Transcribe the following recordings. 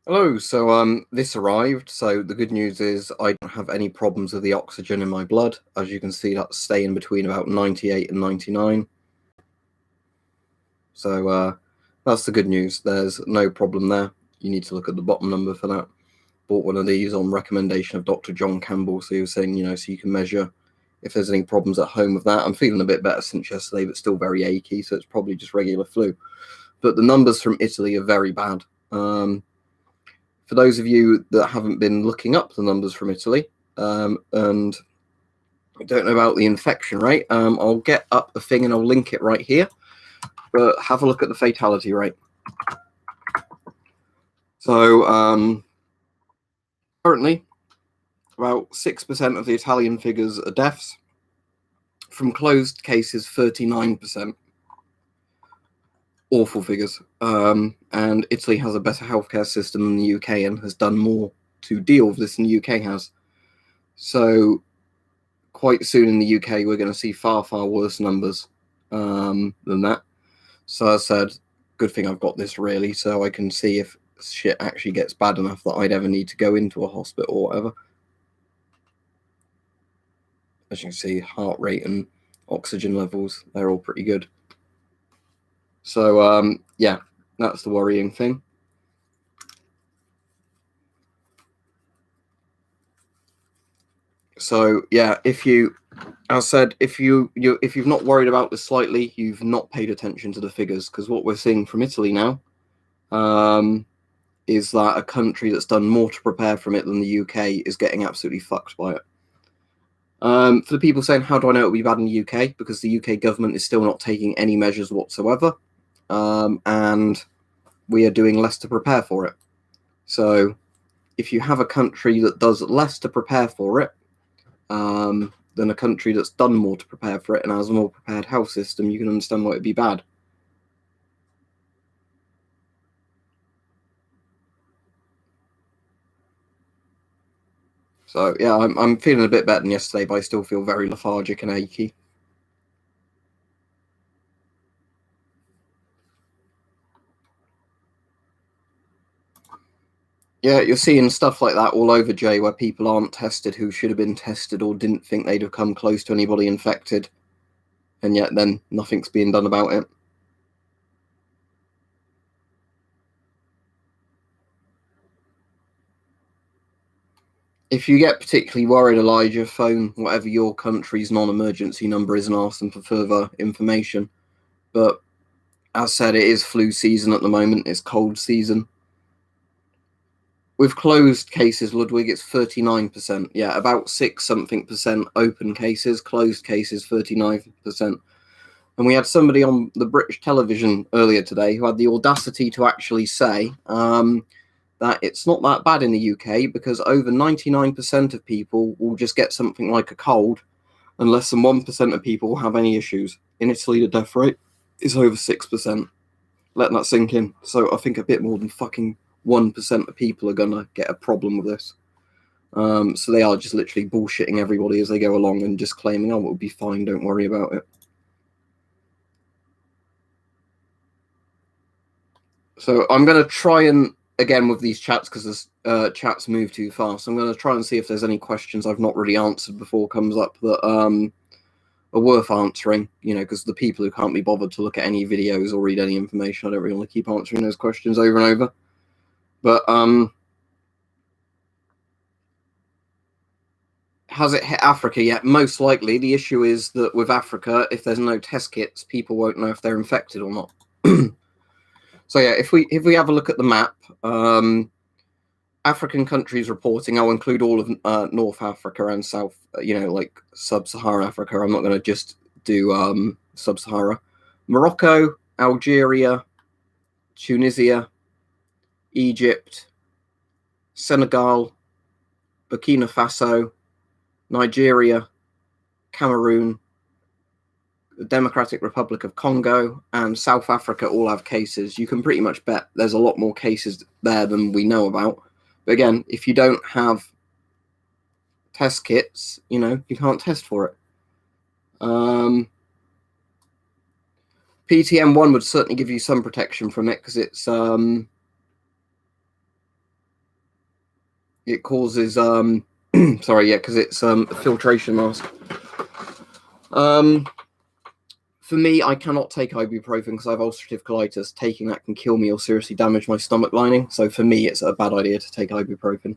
Hello, so this arrived. So the good news is I don't have any problems with the oxygen in my blood. As you can see, that's staying between about 98 and 99. So that's the good news. There's no problem there. You need to look at the bottom number for that. Bought one of these on recommendation of Dr. John Campbell. So he was saying, so you can measure if there's any problems at home with that. I'm feeling a bit better since yesterday, but still very achy. So it's probably just regular flu. But the numbers from Italy are very bad. For those of you that haven't been looking up the numbers from Italy and don't know about the infection rate, I'll get up a thing and I'll link it right here. But have a look at the fatality rate. So currently, about 6% of the Italian figures are deaths. From closed cases, 39%. Awful figures. And Italy has a better healthcare system than the UK and has done more to deal with this than the UK has. So quite soon in the UK, we're going to see far, far worse numbers than that. So I said, good thing I've got this really, so I can see if shit actually gets bad enough that I'd ever need to go into a hospital or whatever. As you can see, heart rate and oxygen levels, they're all pretty good. So yeah, that's the worrying thing. So yeah, if you've not worried about this slightly, you've not paid attention to the figures, because what we're seeing from Italy now is that a country that's done more to prepare from it than the UK is getting absolutely fucked by it. For the people saying, how do I know it'll be bad in the UK? Because the UK government is still not taking any measures whatsoever, and we are doing less to prepare for it. So if you have a country that does less to prepare for it than a country that's done more to prepare for it and has a more prepared health system, you can understand why it'd be bad. So yeah, I'm feeling a bit better than yesterday, but I still feel very lethargic and achy. Yeah, you're seeing stuff like that all over, Jay, where people aren't tested who should have been tested or didn't think they'd have come close to anybody infected, and yet then nothing's being done about it. If you get particularly worried, Elijah, phone whatever your country's non-emergency number is and ask them for further information. But as said, it is flu season at the moment. It's cold season. With closed cases, Ludwig, it's 39%. Yeah, about 6-something% open cases, closed cases 39%. And we had somebody on the British television earlier today who had the audacity to actually say that it's not that bad in the UK because over 99% of people will just get something like a cold and less than 1% of people will have any issues. In Italy, the death rate is over 6%. Letting that sink in. So I think a bit more than fucking 1% of people are going to get a problem with this. So they are just literally bullshitting everybody as they go along and just claiming, oh, it'll be fine, don't worry about it. So I'm going to try and, again, with these chats, because the chats move too fast, I'm going to try and see if there's any questions I've not really answered before comes up that are worth answering, because the people who can't be bothered to look at any videos or read any information, I don't really want to keep answering those questions over and over. But has it hit Africa yet? Most likely. The issue is that with Africa, if there's no test kits, people won't know if they're infected or not. So yeah, if we have a look at the map, African countries reporting, I'll include all of North Africa and South, like Sub-Saharan Africa. I'm not going to just do Sub-Sahara. Morocco, Algeria, Tunisia, Egypt, Senegal, Burkina Faso, Nigeria, Cameroon, the Democratic Republic of Congo, and South Africa all have cases. You can pretty much bet there's a lot more cases there than we know about. But again, if you don't have test kits, you can't test for it. PTM1 would certainly give you some protection from it because it's It causes sorry, yeah, because it's a filtration mask. For me, I cannot take ibuprofen because I have ulcerative colitis. Taking that can kill me or seriously damage my stomach lining. So for me, it's a bad idea to take ibuprofen.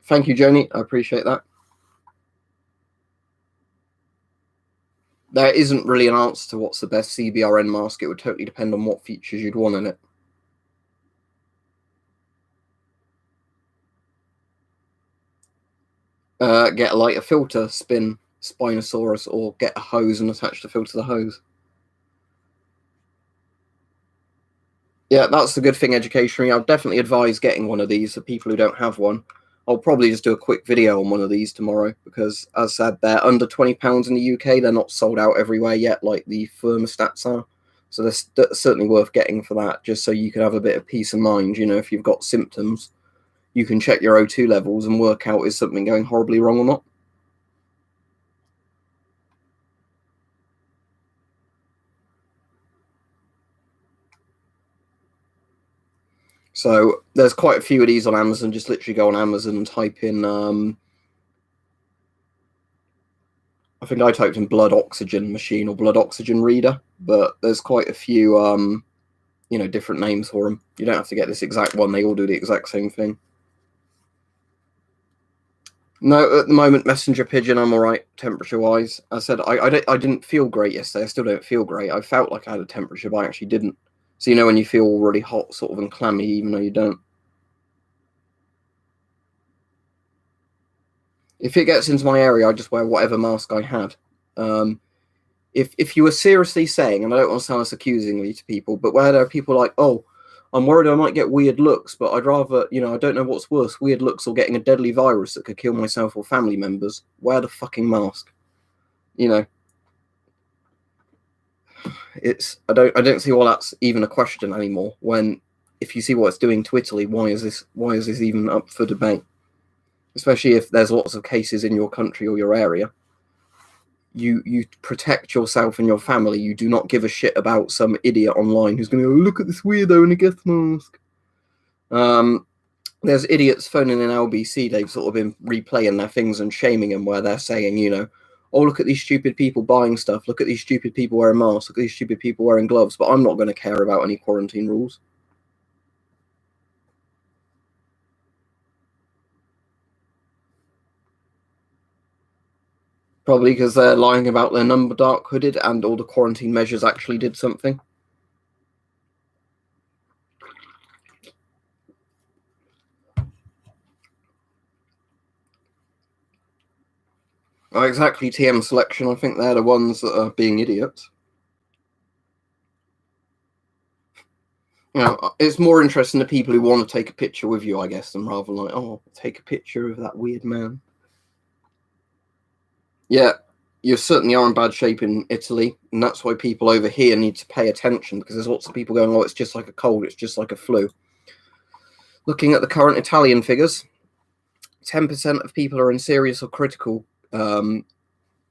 Thank you, Joni. I appreciate that. There isn't really an answer to what's the best CBRN mask. It would totally depend on what features you'd want in it. Get a lighter filter, spin Spinosaurus, or get a hose and attach the filter to the hose. Yeah, that's the good thing educationally. I'd definitely advise getting one of these for people who don't have one. I'll probably just do a quick video on one of these tomorrow because, as I said, they're under £20 in the UK. They're not sold out everywhere yet like the thermostats are. So they're certainly worth getting for that, just so you can have a bit of peace of mind. You know, if you've got symptoms, you can check your O2 levels and work out is something going horribly wrong or not. So there's quite a few of these on Amazon. Just literally go on Amazon and type in, I think I typed in blood oxygen machine or blood oxygen reader, but there's quite a few, different names for them. You don't have to get this exact one. They all do the exact same thing. No, at the moment, messenger pigeon, I'm all right temperature-wise. I said I didn't feel great yesterday. I still don't feel great. I felt like I had a temperature, but I actually didn't. So, when you feel really hot sort of and clammy, even though you don't. If it gets into my area, I just wear whatever mask I had. If you were seriously saying, and I don't want to sound this accusingly to people, but where there are people like, oh, I'm worried I might get weird looks, but I'd rather, I don't know what's worse, weird looks or getting a deadly virus that could kill myself or family members, wear the fucking mask. I don't see why that's even a question anymore. When if you see what it's doing to Italy, why is this even up for debate? Especially if there's lots of cases in your country or your area. You protect yourself and your family. You do not give a shit about some idiot online who's going to go, look at this weirdo in a gas mask. There's idiots phoning in LBC. They've sort of been replaying their things and shaming them where they're saying, oh, look at these stupid people buying stuff. Look at these stupid people wearing masks. Look at these stupid people wearing gloves. But I'm not going to care about any quarantine rules. Probably because they're lying about their number dark hooded and all the quarantine measures actually did something. Oh, exactly, TM selection. I think they're the ones that are being idiots. It's more interesting to people who want to take a picture with you, I guess, than rather like, oh, take a picture of that weird man. Yeah, you certainly are in bad shape in Italy, and that's why people over here need to pay attention, because there's lots of people going, oh, it's just like a cold, it's just like a flu. Looking at the current Italian figures, 10% of people are in serious or critical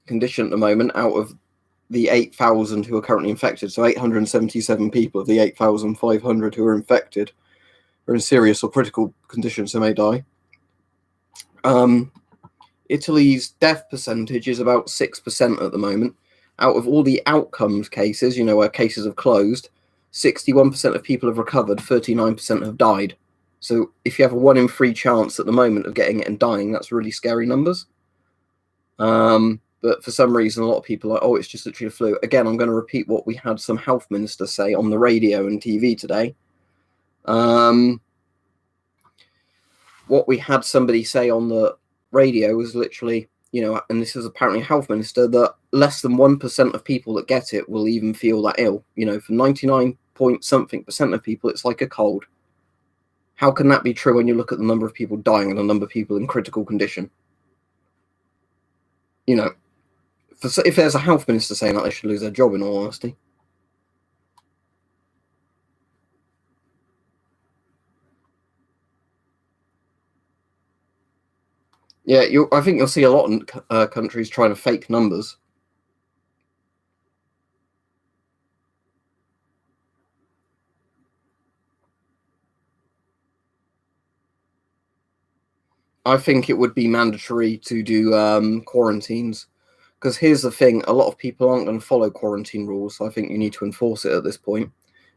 condition at the moment out of the 8,000 who are currently infected. So 877 people of the 8,500 who are infected are in serious or critical conditions, so may die. Italy's death percentage is about 6% at the moment. Out of all the outcomes cases, where cases have closed, 61% of people have recovered, 39% have died. So if you have a 1 in 3 chance at the moment of getting it and dying, that's really scary numbers. But for some reason, a lot of people are like, oh, it's just literally a flu. Again, I'm going to repeat what we had some health ministers say on the radio and TV today. What we had somebody say on the radio was literally, and this is apparently a health minister, that less than 1% of people that get it will even feel that ill. For 99 point something percent of people, it's like a cold. How can that be true when you look at the number of people dying and the number of people in critical condition? If there's a health minister saying that, they should lose their job, in all honesty. Yeah, I think you'll see a lot in countries trying to fake numbers. I think it would be mandatory to do quarantines. Because here's the thing, a lot of people aren't going to follow quarantine rules, so I think you need to enforce it at this point.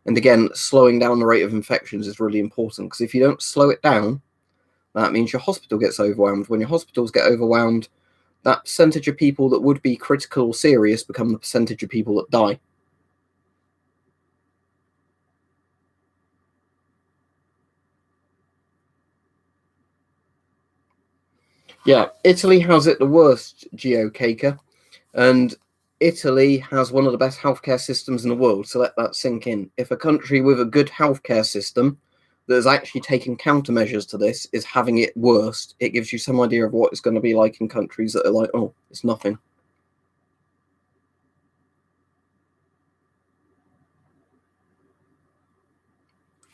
And again, slowing down the rate of infections is really important, because if you don't slow it down, that means your hospital gets overwhelmed. When your hospitals get overwhelmed, that percentage of people that would be critical or serious become the percentage of people that die. Yeah, Italy has it the worst, Geocaker, and Italy has one of the best healthcare systems in the world, so let that sink in. If a country with a good healthcare system that is actually taking countermeasures to this is having it worst, it gives you some idea of what it's going to be like in countries that are like, oh, it's nothing.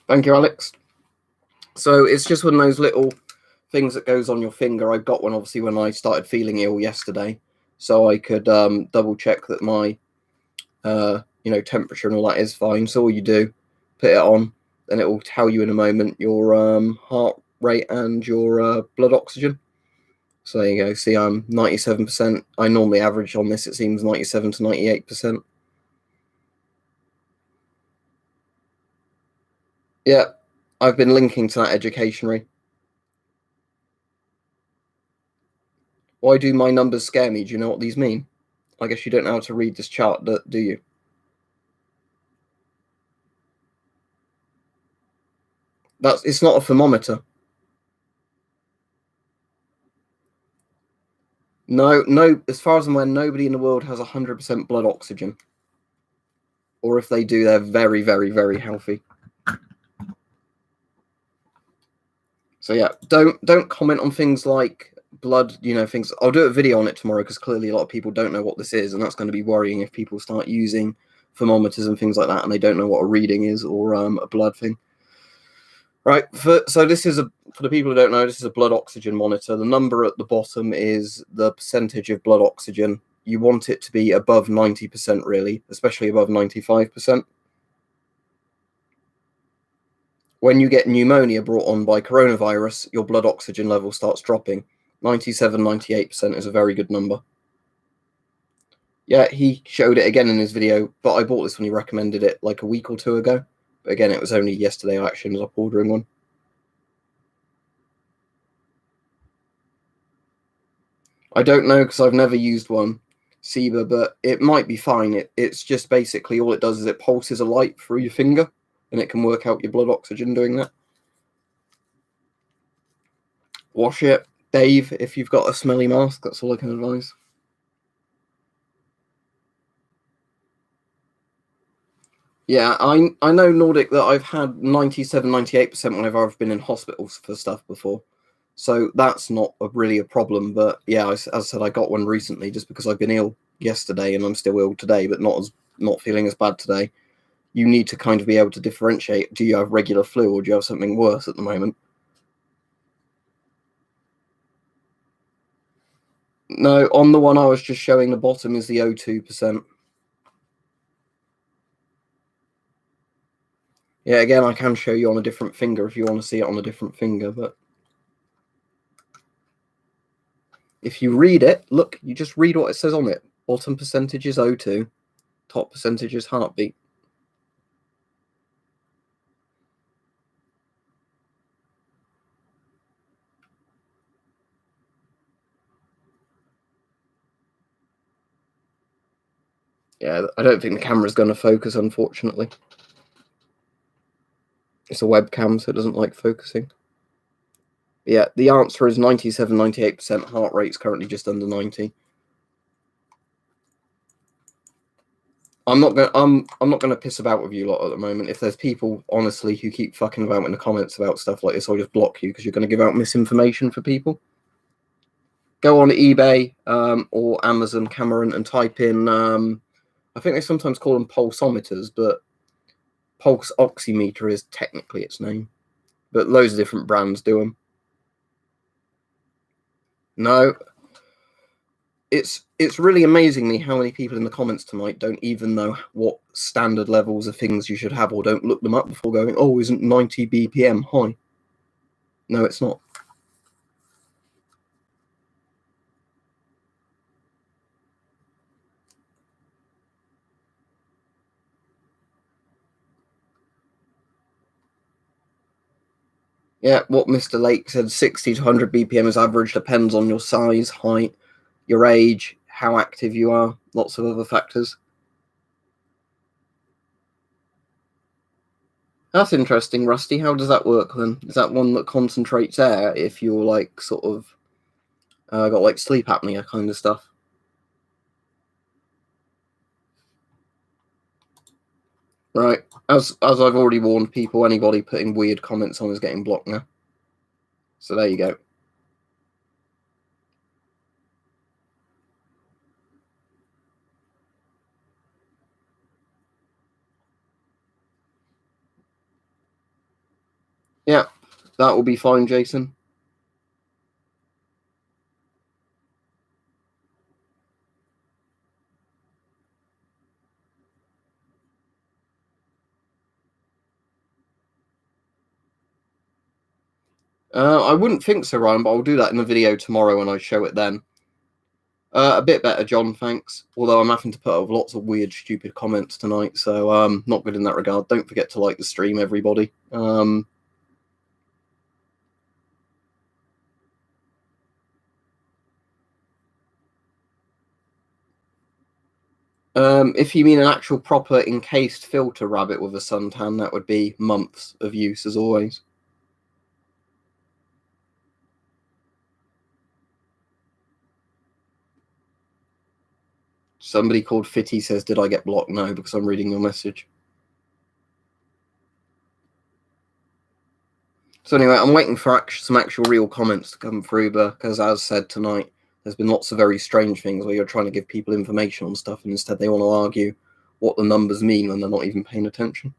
Thank you, Alex. So it's just one of those little things that goes on your finger. I got one obviously when I started feeling ill yesterday, so I could double check that my temperature and all that is fine. So all you do, put it on, and it will tell you in a moment your heart rate and your blood oxygen. So there you go. See, I'm 97%. I normally average on this, it seems, 97 to 98%. Yeah, I've been linking to that educationally. Why do my numbers scare me? Do you know what these mean? I guess you don't know how to read this chart, do you? It's not a thermometer. No. As far as I'm aware, nobody in the world has 100% blood oxygen. Or if they do, they're very, very, very healthy. So yeah, don't comment on things like blood. Things. I'll do a video on it tomorrow because clearly a lot of people don't know what this is, and that's going to be worrying if people start using thermometers and things like that, and they don't know what a reading is or a blood thing. Right. So this is for the people who don't know, this is a blood oxygen monitor. The number at the bottom is the percentage of blood oxygen. You want it to be above 90%, really, especially above 95%. When you get pneumonia brought on by coronavirus, your blood oxygen level starts dropping. 97, 98% is a very good number. Yeah, he showed it again in his video, but I bought this when he recommended it like a week or two ago. But again, it was only yesterday I actually ended up ordering one. I don't know because I've never used one, SIBA, but it might be fine. It's just basically all it does is it pulses a light through your finger, and it can work out your blood oxygen doing that. Wash it, Dave, if you've got a smelly mask. That's all I can advise. Yeah, I know Nordic that I've had 97, 98% whenever I've been in hospitals for stuff before. So that's not really a problem. But yeah, as I said, I got one recently just because I've been ill yesterday and I'm still ill today, but not feeling as bad today. You need to kind of be able to differentiate. Do you have regular flu or do you have something worse at the moment? No, on the one I was just showing, the bottom is the 02%. Yeah, again, I can show you on a different finger if you want to see it on a different finger, but if you read it, look, you just read what it says on it. Bottom percentage is O2, top percentage is heartbeat. Yeah, I don't think the camera's going to focus, unfortunately. It's a webcam, so it doesn't like focusing. Yeah, the answer is 97, 98%. Heart rate's currently just under 90. I'm not gonna piss about with you lot at the moment. If there's people honestly who keep fucking about in the comments about stuff like this, I'll just block you because you're gonna give out misinformation for people. Go on eBay or Amazon, Cameron, and type in. I think they sometimes call them pulsometers, but pulse oximeter is technically its name. But loads of different brands do them. No, it's really amazing me how many people in the comments tonight don't even know what standard levels of things you should have or don't look them up before going, oh, isn't 90 BPM high? No, it's not. Yeah, what Mr. Lake said, 60 to 100 BPM is average, depends on your size, height, your age, how active you are, lots of other factors. That's interesting, Rusty. How does that work then? Is that one that concentrates air if you're like sort of got like sleep apnea kind of stuff? Right. As I've already warned people, anybody putting weird comments on is getting blocked now. So there you go. Yeah, that will be fine, Jason. I wouldn't think so, Ryan, but I'll do that in the video tomorrow when I show it then. A bit better, John, thanks. Although I'm having to put up lots of weird, stupid comments tonight, so not good in that regard. Don't forget to like the stream, everybody. If you mean an actual proper encased filter rabbit with a suntan, that would be months of use as always. Somebody called Fitty says, did I get blocked? No, because I'm reading your message. So anyway, I'm waiting for some actual real comments to come through, because as said tonight, there's been lots of very strange things where you're trying to give people information on stuff and instead they want to argue what the numbers mean when they're not even paying attention.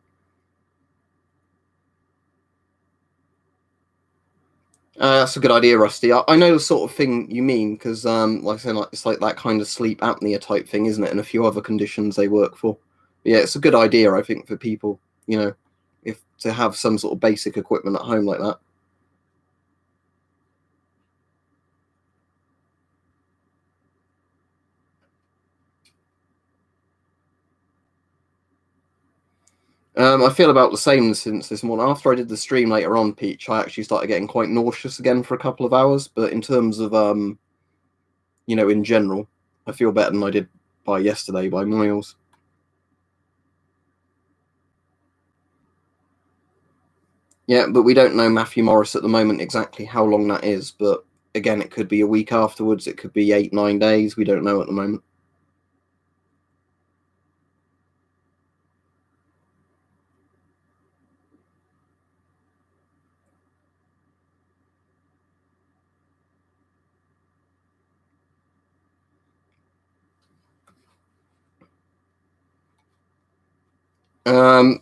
That's a good idea, Rusty. I know the sort of thing you mean because, like I said, it's like that kind of sleep apnea type thing, isn't it? And a few other conditions they work for. But yeah, it's a good idea, I think, for people, if to have some sort of basic equipment at home like that. I feel about the same since this morning. After I did the stream later on, Peach, I actually started getting quite nauseous again for a couple of hours. But in terms of, in general, I feel better than I did by yesterday by miles. Yeah, but we don't know Matthew Morris at the moment exactly how long that is. But again, it could be a week afterwards. It could be 8-9 days. We don't know at the moment.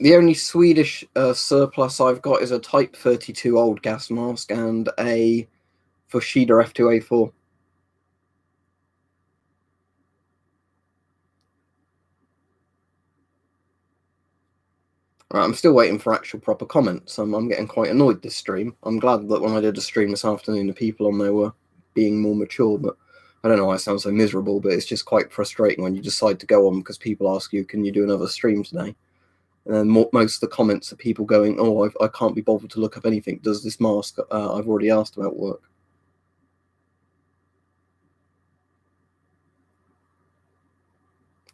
The only Swedish surplus I've got is a Type 32 old gas mask and a Fushida F2A4. Right, I'm still waiting for actual proper comments. I'm getting quite annoyed this stream. I'm glad that when I did a stream this afternoon, the people on there were being more mature, but I don't know why I sound so miserable, but it's just quite frustrating when you decide to go on because people ask you, can you do another stream today? And then most of the comments are people going, oh, I can't be bothered to look up anything. Does this mask I've already asked about work?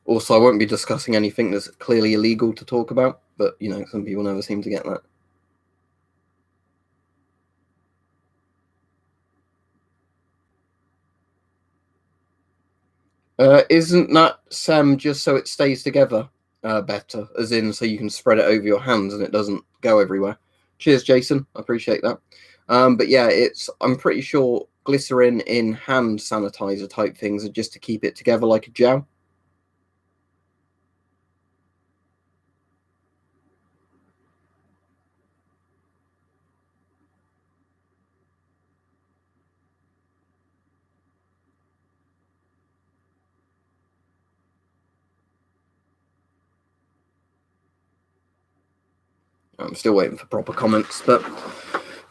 Also, I won't be discussing anything that's clearly illegal to talk about, but, some people never seem to get that. Isn't that, Sam, just so it stays together better, as in so you can spread it over your hands and it doesn't go everywhere? Cheers, Jason. I appreciate that. But yeah, I'm pretty sure glycerin in hand sanitizer type things are just to keep it together like a gel. I'm still waiting for proper comments, but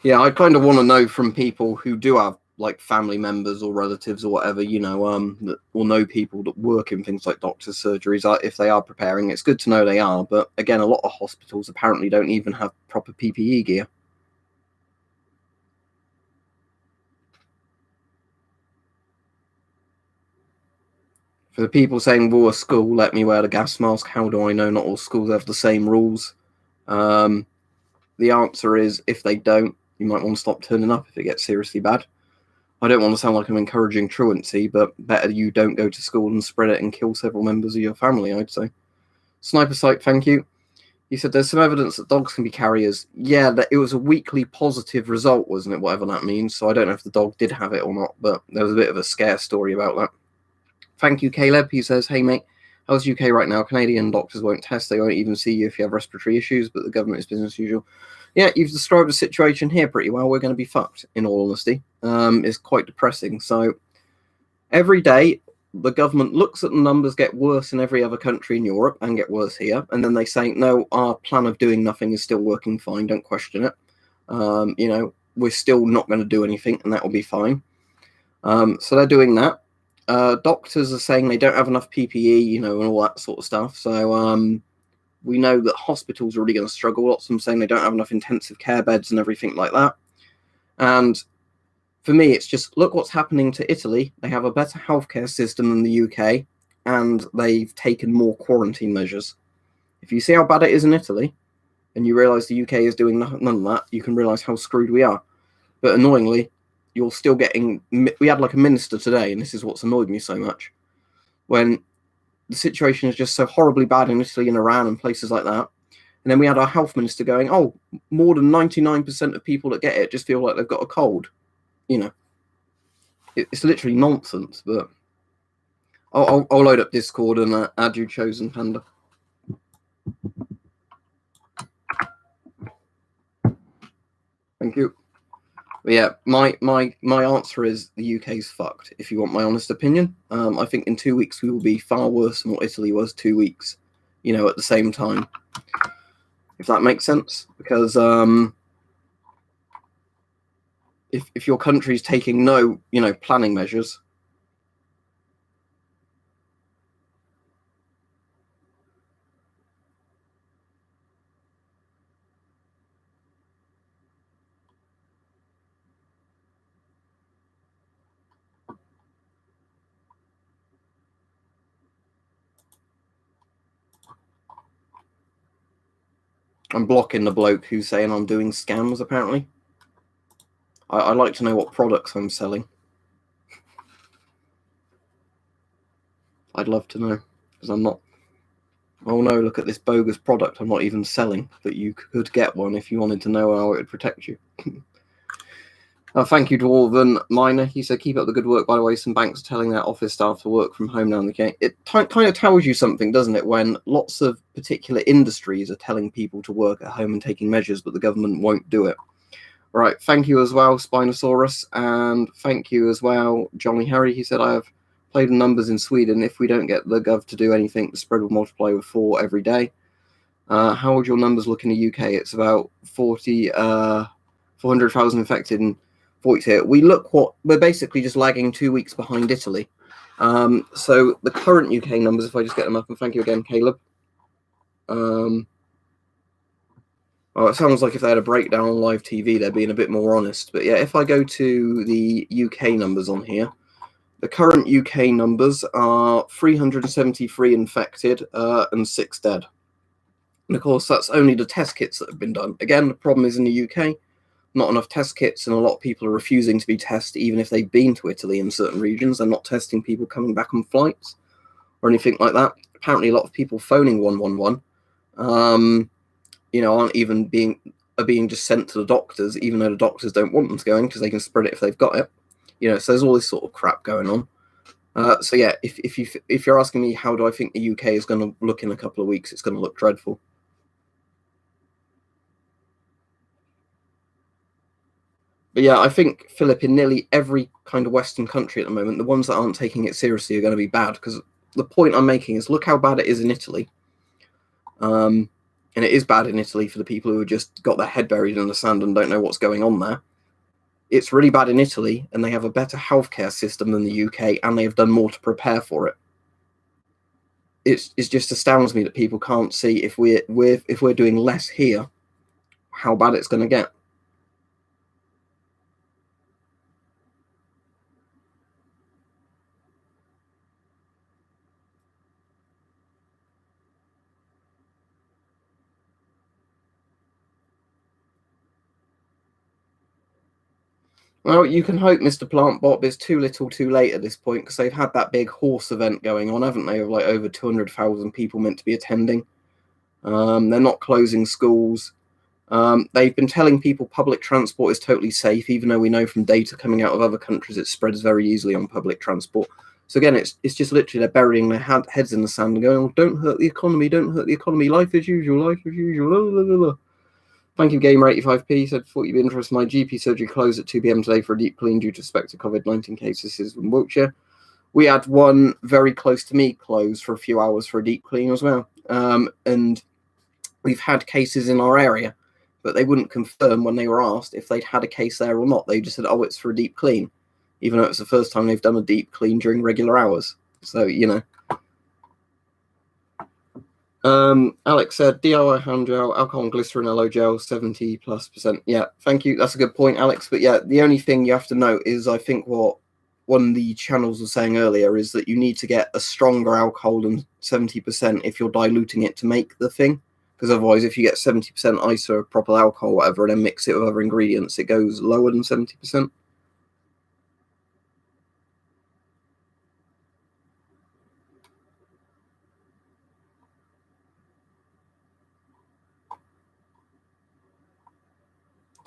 yeah, I kind of want to know from people who do have like family members or relatives or whatever, that will know people that work in things like doctors' surgeries, if they are preparing. It's good to know they are, but again, a lot of hospitals apparently don't even have proper PPE gear. For the people saying, well, a school, let me wear the gas mask, how do I know not all schools have the same rules? The answer is, if they don't, you might want to stop turning up if it gets seriously bad. I don't want to sound like I'm encouraging truancy, but better you don't go to school and spread it and kill several members of your family, I'd say. Sniper Sight, thank you. He said there's some evidence that dogs can be carriers. Yeah, that it was a weekly positive result, wasn't it? Whatever that means. So I don't know if the dog did have it or not, but there was a bit of a scare story about that. Thank you, Caleb. He says, hey, mate, how's UK right now? Canadian doctors won't test. They won't even see you if you have respiratory issues, but the government is business as usual. Yeah, you've described the situation here pretty well. We're going to be fucked, in all honesty. It's quite depressing. So every day, the government looks at the numbers get worse in every other country in Europe and get worse here, and then they say, no, our plan of doing nothing is still working fine, don't question it. We're still not going to do anything, and that will be fine. So they're doing that. Doctors are saying they don't have enough PPE, and all that sort of stuff. So we know that hospitals are really going to struggle. Lots of them saying they don't have enough intensive care beds and everything like that. And for me, it's just, look what's happening to Italy. They have a better healthcare system than the UK, and they've taken more quarantine measures. If you see how bad it is in Italy, and you realise the UK is doing none of that, you can realise how screwed we are. But annoyingly, you're still getting... We had like a minister today, and this is what's annoyed me so much. When the situation is just so horribly bad in Italy and Iran and places like that, and then we had our health minister going, oh, more than 99% of people that get it just feel like they've got a cold. It's literally nonsense, but I'll load up Discord and add you, Chosen Panda. Thank you. But yeah, my answer is the UK's fucked, if you want my honest opinion. I think in 2 weeks we will be far worse than what Italy was 2 weeks, at the same time. If that makes sense. Because if your country's taking no, planning measures. I'm blocking the bloke who's saying I'm doing scams, apparently. I'd like to know what products I'm selling. I'd love to know, because I'm not... Oh no, look at this bogus product I'm not even selling, but you could get one if you wanted to know how it would protect you. Thank you, Dwarven Miner. He said, keep up the good work, by the way. Some banks are telling their office staff to work from home now in the UK. It kind of tells you something, doesn't it, when lots of particular industries are telling people to work at home and taking measures, but the government won't do it. All right, thank you as well, Spinosaurus, and thank you as well, Johnny Harry. He said, I have played the numbers in Sweden. If we don't get the gov to do anything, the spread will multiply with 4 every day. How would your numbers look in the UK? It's about 400,000 infected and 40 here. We're basically just lagging 2 weeks behind Italy. So the current UK numbers, if I just get them up, and thank you again, Caleb. It sounds like if they had a breakdown on live TV, they're being a bit more honest. But yeah, if I go to the UK numbers on here, the current UK numbers are 373 infected and 6 dead. And of course, that's only the test kits that have been done. Again, the problem is in the UK, not enough test kits, and a lot of people are refusing to be tested, even if they've been to Italy in certain regions. They're not testing people coming back on flights or anything like that. Apparently, a lot of people phoning 111, aren't even being just sent to the doctors, even though the doctors don't want them to go in because they can spread it if they've got it. So there's all this sort of crap going on. So yeah, if you're asking me how do I think the UK is going to look in a couple of weeks, it's going to look dreadful. But yeah, I think, Philip, in nearly every kind of Western country at the moment, the ones that aren't taking it seriously are going to be bad. Because the point I'm making is, look how bad it is in Italy. And it is bad in Italy for the people who have just got their head buried in the sand and don't know what's going on there. It's really bad in Italy, and they have a better healthcare system than the UK, and they have done more to prepare for it. It just astounds me that people can't see if we're doing less here, how bad it's going to get. Well, you can hope, Mr. Plantbot, it's too little too late at this point, because they've had that big horse event going on, haven't they, of like over 200,000 people meant to be attending. They're not closing schools. They've been telling people public transport is totally safe, even though we know from data coming out of other countries it spreads very easily on public transport. So again, it's just literally they're burying their heads in the sand and going, oh, don't hurt the economy, don't hurt the economy, life as usual, life as usual. Blah, blah, blah. Thank you, Gamer85p. Said, thought you'd be interested. My GP surgery closed at 2 p.m. today for a deep clean due to suspected COVID-19 cases in Wiltshire. We had one very close to me close for a few hours for a deep clean as well. And we've had cases in our area, but they wouldn't confirm when they were asked if they'd had a case there or not. They just said, oh, it's for a deep clean, even though it's the first time they've done a deep clean during regular hours. So, you know. Alex said DIY hand gel, alcohol and glycerin aloe gel, 70+%. Yeah, thank you. That's a good point, Alex. But yeah, the only thing you have to note is I think what one of the channels was saying earlier is that you need to get a stronger alcohol than 70% if you're diluting it to make the thing. Because otherwise, if you get 70% ice or proper alcohol, whatever, and then mix it with other ingredients, it goes lower than 70%.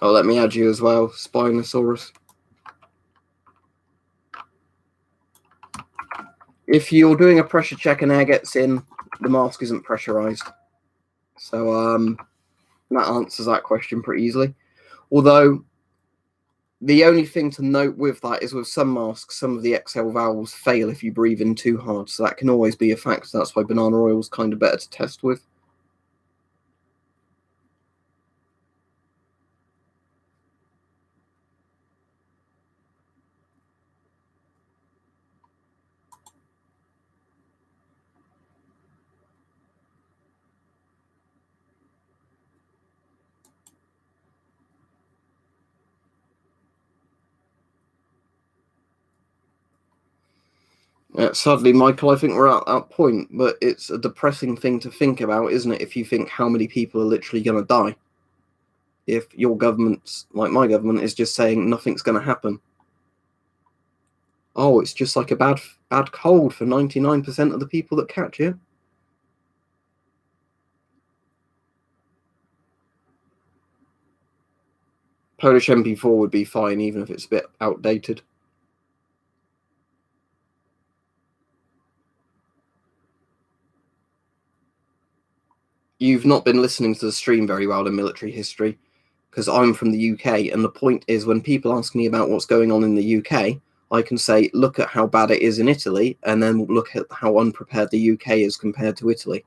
Oh, let me add you as well, Spinosaurus. If you're doing a pressure check and air gets in, the mask isn't pressurized. So that answers that question pretty easily. Although the only thing to note with that is with some masks, some of the exhale valves fail if you breathe in too hard. So that can always be a factor. That's why banana oil is kind of better to test with. Sadly, Michael, I think we're at that point, but it's a depressing thing to think about, isn't it? If you think how many people are literally going to die. If your government's, like my government, is just saying nothing's going to happen. Oh, it's just like a bad cold for 99% of the people that catch it. Polish MP4 would be fine, even if it's a bit outdated. You've not been listening to the stream very well in military history, because I'm from the UK, and the point is when people ask me about what's going on in the UK, I can say, look at how bad it is in Italy, and then look at how unprepared the UK is compared to Italy.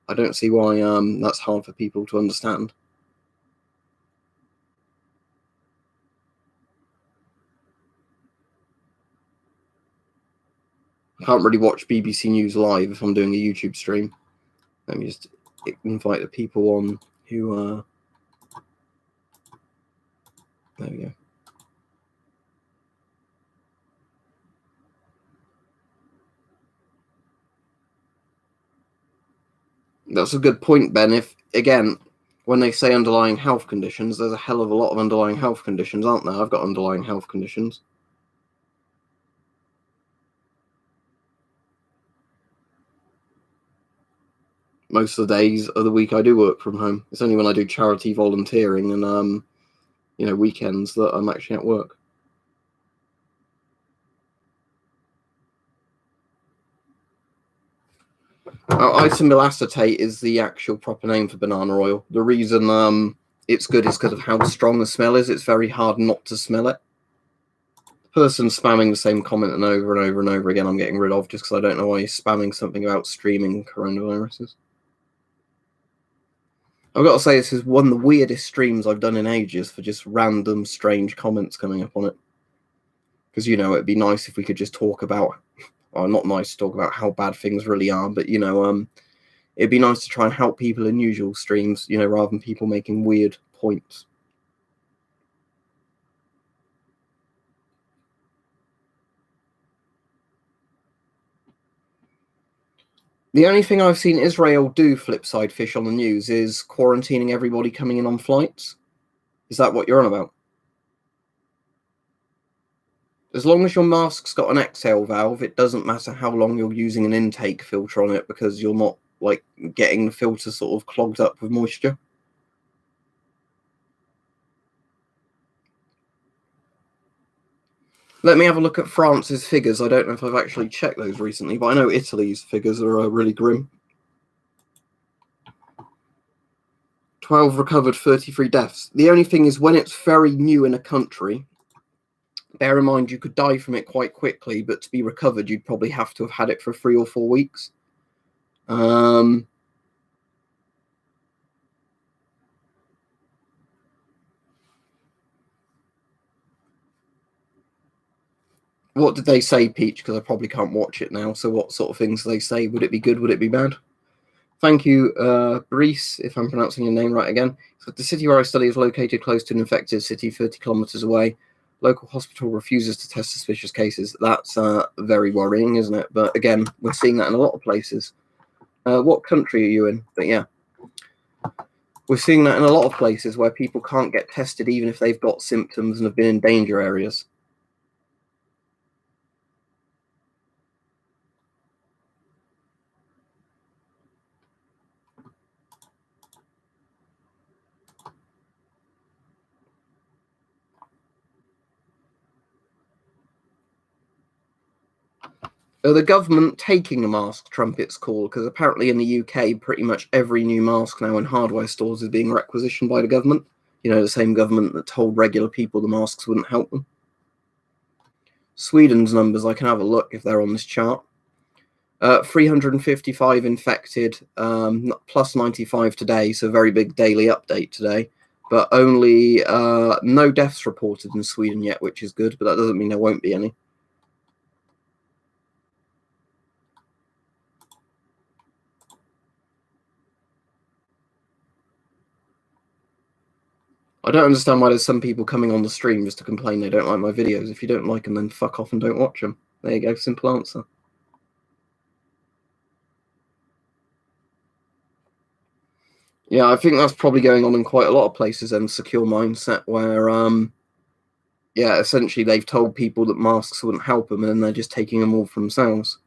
I don't see why that's hard for people to understand. I can't really watch BBC News live if I'm doing a YouTube stream. Let me just invite the people on who there we go. That's a good point, Ben. If again, when they say underlying health conditions, there's a hell of a lot of underlying health conditions, aren't there? I've got underlying health conditions. Most of the days of the week I do work from home. It's only when I do charity volunteering and weekends that I'm actually at work. Isomyl acetate is the actual proper name for banana oil. The reason it's good is because of how strong the smell is. It's very hard not to smell it. The person spamming the same comment and over and over and over again I'm getting rid of just because I don't know why he's spamming something about streaming coronaviruses. I've got to say, this is one of the weirdest streams I've done in ages for just random strange comments coming up on it. Because, it'd be nice if we could just talk about, or not nice to talk about how bad things really are, but, it'd be nice to try and help people in usual streams, rather than people making weird points. The only thing I've seen Israel do, flipside fish, on the news is quarantining everybody coming in on flights. Is that what you're on about? As long as your mask's got an exhale valve, it doesn't matter how long you're using an intake filter on it, because you're not like getting the filter sort of clogged up with moisture. Let me have a look at France's figures. I don't know if I've actually checked those recently, but I know Italy's figures are really grim. 12 recovered, 33 deaths. The only thing is, when it's very new in a country, bear in mind you could die from it quite quickly, but to be recovered, you'd probably have to have had it for 3 or 4 weeks. What did they say, Peach? Because I probably can't watch it now. So what sort of things do they say? Would it be good? Would it be bad? Thank you, Brees, if I'm pronouncing your name right again. So the city where I study is located close to an infected city 30 kilometers away. Local hospital refuses to test suspicious cases. That's very worrying, isn't it? But again, we're seeing that in a lot of places. What country are you in? But yeah, we're seeing that in a lot of places where people can't get tested even if they've got symptoms and have been in danger areas. The government taking a mask trump it's called, because apparently in the UK, pretty much every new mask now in hardware stores is being requisitioned by the government. You know, the same government that told regular people the masks wouldn't help them. Sweden's numbers, I can have a look if they're on this chart. 355 infected, plus 95 today, so very big daily update today. But only no deaths reported in Sweden yet, which is good, but that doesn't mean there won't be any. I don't understand why there's some people coming on the stream just to complain they don't like my videos. If you don't like them, then fuck off and don't watch them. There you go, simple answer. Yeah, I think that's probably going on in quite a lot of places, and secure mindset, where yeah, essentially they've told people that masks wouldn't help them, and then they're just taking them all for themselves.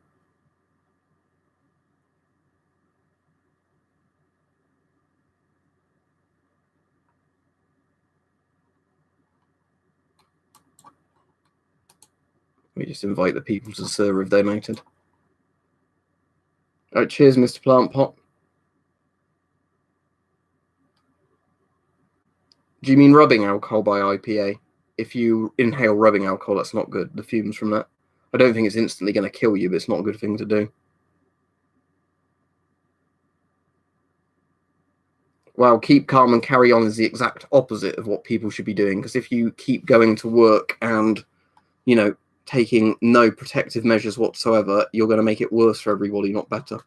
We just invite the people to the server if donated. All right, cheers, Mr. Plant Pot. Do you mean rubbing alcohol by IPA? If you inhale rubbing alcohol, that's not good. The fumes from that. I don't think it's instantly going to kill you, but it's not a good thing to do. Well, keep calm and carry on is the exact opposite of what people should be doing. Because if you keep going to work and, you know, taking no protective measures whatsoever, you're going to make it worse for everybody, not better.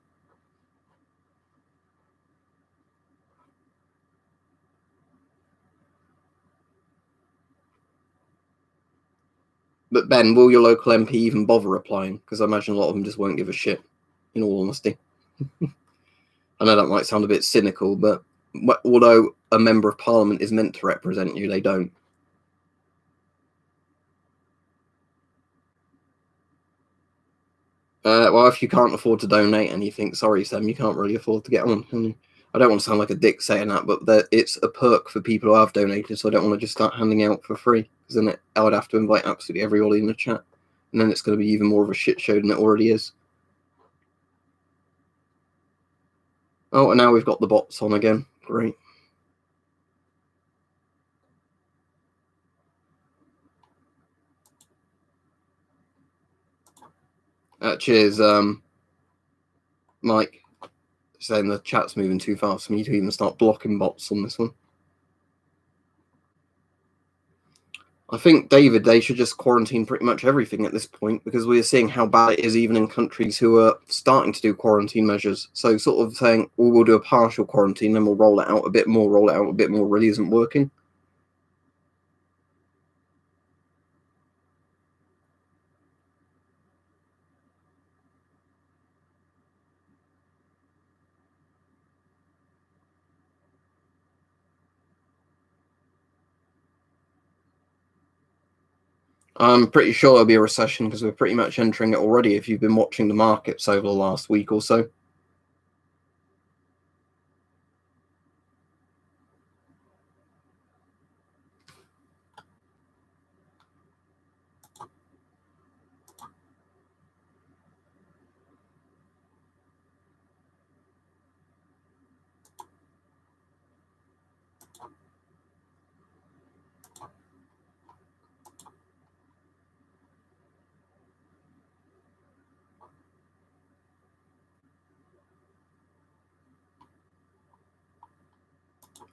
But Ben, will your local MP even bother applying? Because I imagine a lot of them just won't give a shit, in all honesty. I know that might sound a bit cynical, but although a member of parliament is meant to represent you, they don't. Well, if you can't afford to donate and you think, sorry, Sam, you can't really afford to get on. And I don't want to sound like a dick saying that, but it's a perk for people who have donated, so I don't want to just start handing out for free, because then I would have to invite absolutely everybody in the chat, and then it's going to be even more of a shit show than it already is. Oh, and now we've got the bots on again. Great. Cheers, Mike. Saying the chat's moving too fast for me to even start blocking bots on this one. I think, David, they should just quarantine pretty much everything at this point, because we are seeing how bad it is even in countries who are starting to do quarantine measures. So sort of saying, oh, we'll do a partial quarantine, then we'll roll it out a bit more, really isn't working. I'm pretty sure there'll be a recession because we're pretty much entering it already if you've been watching the markets over the last week or so.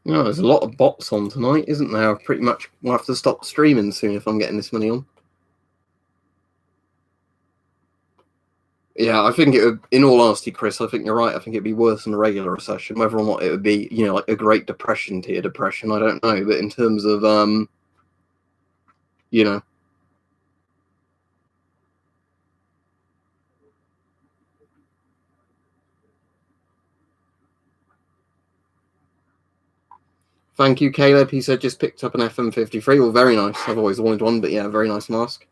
No, there's a lot of bots on tonight, isn't there? Pretty much we'll have to stop streaming soon if I'm getting this money on. Yeah, I think it would, in all honesty, Chris, I think you're right. I think it'd be worse than a regular recession. Whether or not it would be, like a Great Depression tier depression, I don't know. But in terms of, Thank you, Caleb. He said just picked up an FM53. Well, very nice. I've always wanted one, but yeah, very nice mask.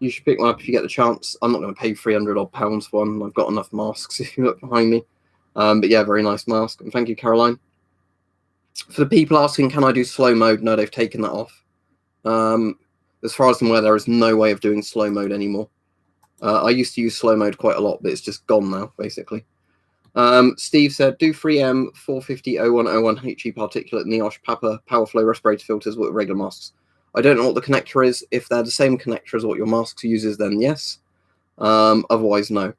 You should pick one up if you get the chance. I'm not going to pay £300 for one. I've got enough masks if you look behind me. But yeah, very nice mask. And thank you, Caroline. For the people asking, can I do slow mode? No, they've taken that off. As far as I'm aware, there is no way of doing slow mode anymore. I used to use slow mode quite a lot, but it's just gone now, basically. Steve said, do 3M 450-0101 HE particulate NEOS Papa Powerflow respirator filters with regular masks. I don't know what the connector is. If they're the same connector as what your masks uses, then yes. Otherwise, no.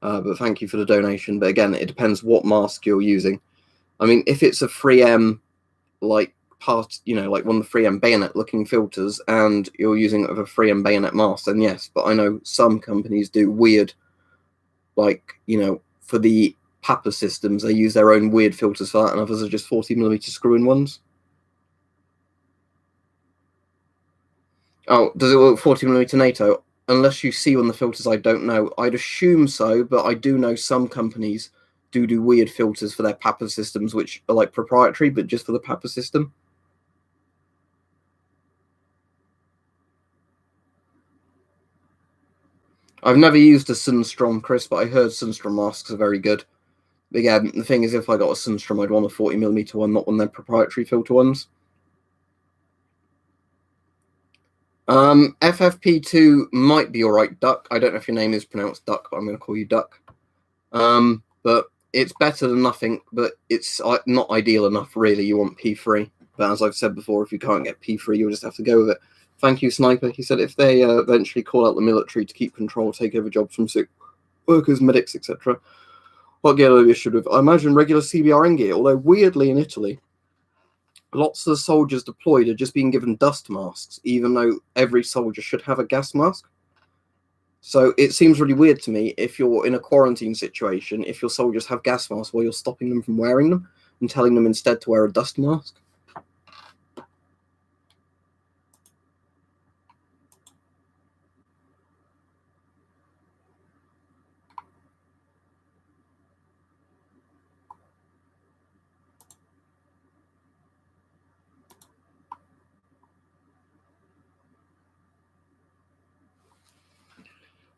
But thank you for the donation. But again, it depends what mask you're using. I mean, if it's a 3M, like one of the 3M bayonet looking filters, and you're using it with a 3M bayonet mask, then yes. But I know some companies do weird, for the Papa systems, they use their own weird filters for that, and others are just 40mm screw-in ones. Oh, does it work 40mm NATO? Unless you see on the filters, I don't know. I'd assume so, but I do know some companies do weird filters for their Papa systems, which are like proprietary, but just for the Papa system. I've never used a Sunstrom, Chris, but I heard Sunstrom masks are very good. But yeah, the thing is, if I got a Sunstrom, I'd want a 40mm one, not one of their proprietary filter ones. FFP2 might be alright, Duck. I don't know if your name is pronounced Duck, but I'm going to call you Duck. But it's better than nothing, but it's not ideal enough, really. You want P3. But as I've said before, if you can't get P3, you'll just have to go with it. Thank you, Sniper. He said if they eventually call out the military to keep control, take over jobs from sick workers, medics, etc., what gear do they should have? I imagine regular CBRN gear, although weirdly in Italy, lots of the soldiers deployed are just being given dust masks, even though every soldier should have a gas mask. So it seems really weird to me if you're in a quarantine situation, if your soldiers have gas masks while you're stopping them from wearing them and telling them instead to wear a dust mask.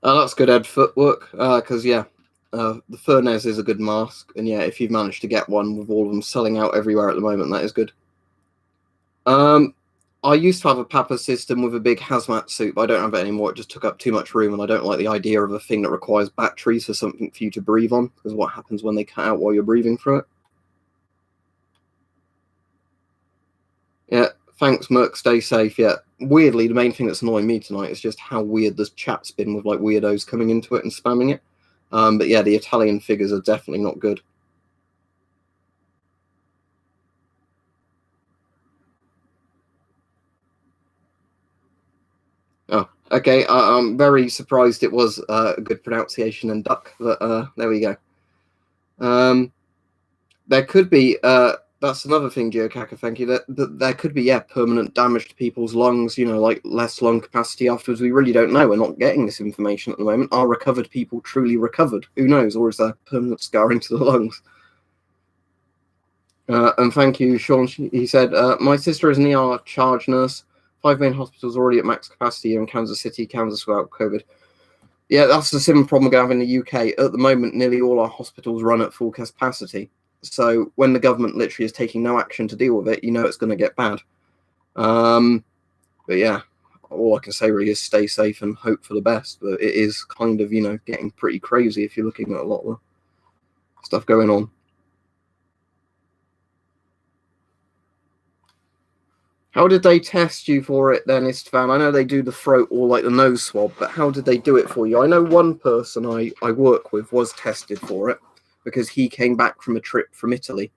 That's good, Ed. Footwork, because the Furnez is a good mask, and yeah, if you've managed to get one with all of them selling out everywhere at the moment, that is good. I used to have a Papa system with a big hazmat suit, but I don't have it anymore. It just took up too much room, and I don't like the idea of a thing that requires batteries for something for you to breathe on, because what happens when they cut out while you're breathing through it? Yeah, thanks, Merc. Stay safe. Yeah, weirdly, the main thing that's annoying me tonight is just how weird this chat's been with like weirdos coming into it and spamming it. But yeah, the Italian figures are definitely not good. Oh, okay. I'm very surprised it was a good pronunciation in Duck, but there we go. There could be that's another thing, Geocaca, thank you. That there could be permanent damage to people's lungs, like less lung capacity afterwards. We really don't know. We're not getting this information at the moment. Are recovered people truly recovered? Who knows? Or is there permanent scarring to the lungs? And thank you, Sean. He said, my sister is an ER charge nurse. 5 main hospitals already at max capacity in Kansas City, Kansas without COVID. Yeah, that's the similar problem we're going to have in the UK. At the moment, nearly all our hospitals run at full capacity. So when the government literally is taking no action to deal with it, it's going to get bad. But yeah, all I can say really is stay safe and hope for the best. But it is kind of, getting pretty crazy if you're looking at a lot of stuff going on. How did they test you for it then, Istvan? I know they do the throat or like the nose swab, but how did they do it for you? I know one person I work with was tested for it because he came back from a trip from Italy.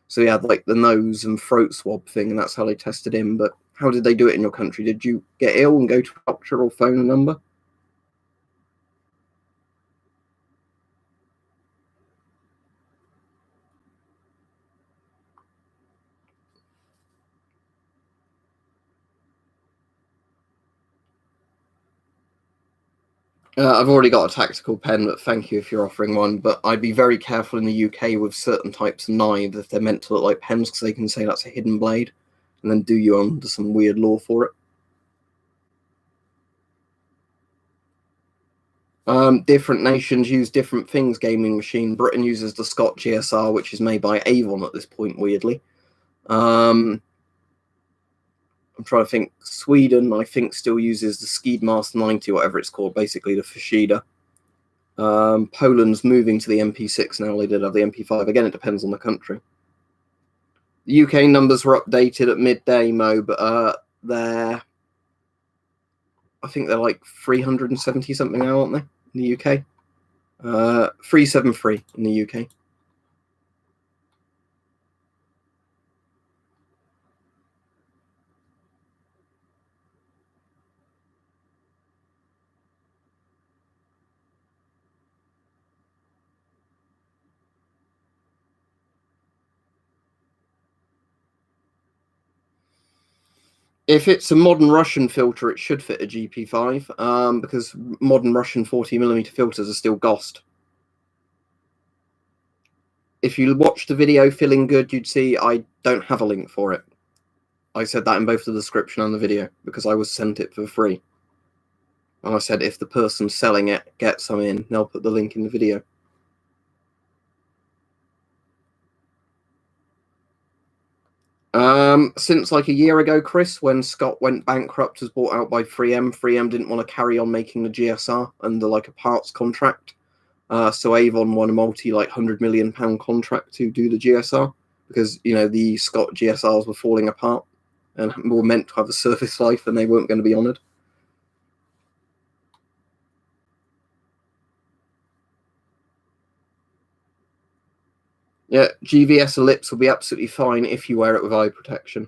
So he had like the nose and throat swab thing, and that's how they tested him. But how did they do it in your country? Did you get ill and go to a doctor or phone a number? I've already got a tactical pen, but thank you if you're offering one. But I'd be very careful in the UK with certain types of knives if they're meant to look like pens, because they can say that's a hidden blade and then do you under some weird law for it. Different nations use different things. Gaming machine. Britain uses the Scott GSR, which is made by Avon at this point, weirdly. I'm trying to think. Sweden, I think, still uses the Skeedmaster 90, whatever it's called, basically the Fushida. Poland's moving to the MP6 now. They did have the MP5. Again, it depends on the country. The UK numbers were updated at midday, Mo, but I think they're like 370 something now, aren't they, in the UK? 373 in the UK. If it's a modern Russian filter, it should fit a GP5, because modern Russian 40mm filters are still GOST. If you watch the video feeling good, you'd see I don't have a link for it. I said that in both the description and the video because I was sent it for free. And I said if the person selling it gets some in, they'll put the link in the video. Since like a year ago, Chris, when Scott went bankrupt, was bought out by 3M. 3M didn't want to carry on making the GSR under like a parts contract. So Avon won a £100 million contract to do the GSR because, the Scott GSRs were falling apart and were meant to have a service life and they weren't going to be honoured. Yeah, GVS ellipse will be absolutely fine if you wear it with eye protection.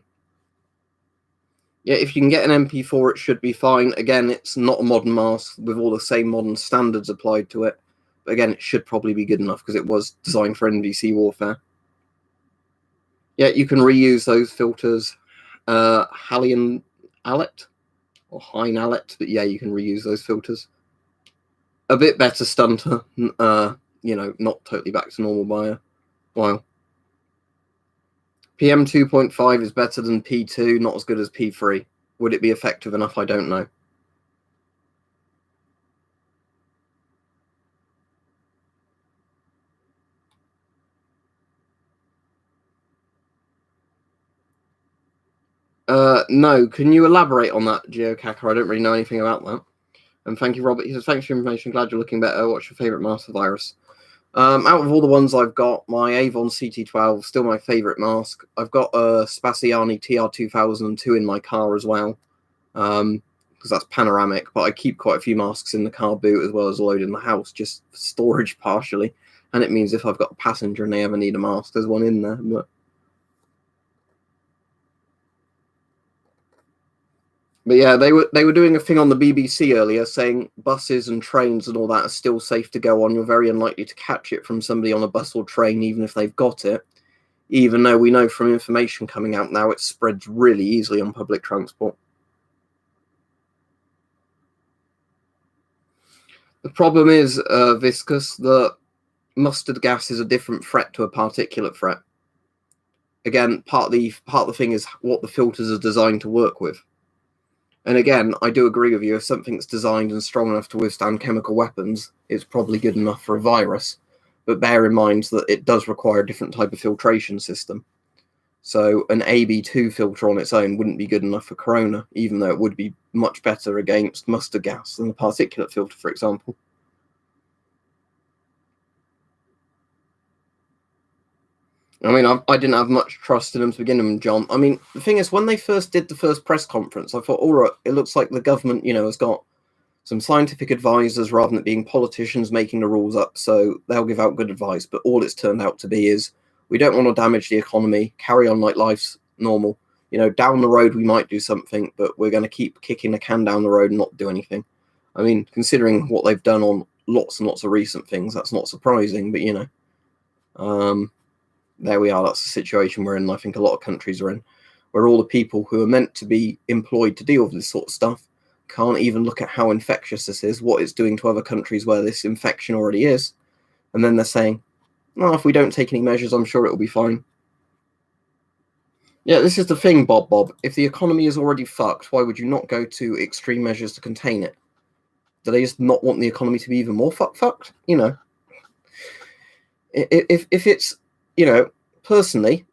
Yeah, if you can get an MP4, it should be fine. Again, it's not a modern mask with all the same modern standards applied to it. But again, it should probably be good enough because it was designed for NVC warfare. Yeah, you can reuse those filters. Hallian Allet or Hein Allet, but yeah, you can reuse those filters. A bit better stunter, not totally back to normal by a while. PM 2.5 is better than P2, not as good as P3. Would it be effective enough? I don't know. No. Can you elaborate on that, Geocacker? I don't really know anything about that. And thank you, Robert. He says, thanks for your information. Glad you're looking better. What's your favourite mask for virus? Out of all the ones I've got, my Avon CT12 still my favourite mask. I've got a Spaziani TR2002 in my car as well, because that's panoramic. But I keep quite a few masks in the car boot as well as a load in the house, just for storage partially. And it means if I've got a passenger and they ever need a mask, there's one in there. But yeah, they were doing a thing on the BBC earlier saying buses and trains and all that are still safe to go on. You're very unlikely to catch it from somebody on a bus or train, even if they've got it. Even though we know from information coming out now, it spreads really easily on public transport. The problem is, Viscous, that mustard gas is a different threat to a particulate threat. Again, part of the thing is what the filters are designed to work with. And again, I do agree with you. If something's designed and strong enough to withstand chemical weapons, it's probably good enough for a virus. But bear in mind that it does require a different type of filtration system. So an AB2 filter on its own wouldn't be good enough for corona, even though it would be much better against mustard gas than a particulate filter, for example. I mean, I didn't have much trust in them to begin with, John. I mean, the thing is, when they first did the first press conference, I thought, all right, it looks like the government, has got some scientific advisors rather than it being politicians making the rules up, so they'll give out good advice. But all it's turned out to be is we don't want to damage the economy, carry on like life's normal. Down the road we might do something, but we're going to keep kicking the can down the road and not do anything. I mean, considering what they've done on lots and lots of recent things, that's not surprising, but there we are. That's the situation we're in. I think a lot of countries are in, where all the people who are meant to be employed to deal with this sort of stuff can't even look at how infectious this is, what it's doing to other countries where this infection already is. And then they're saying, no, if we don't take any measures, I'm sure it'll be fine. Yeah, this is the thing, Bob. If the economy is already fucked, why would you not go to extreme measures to contain it? Do they just not want the economy to be even more fucked? If it's, personally,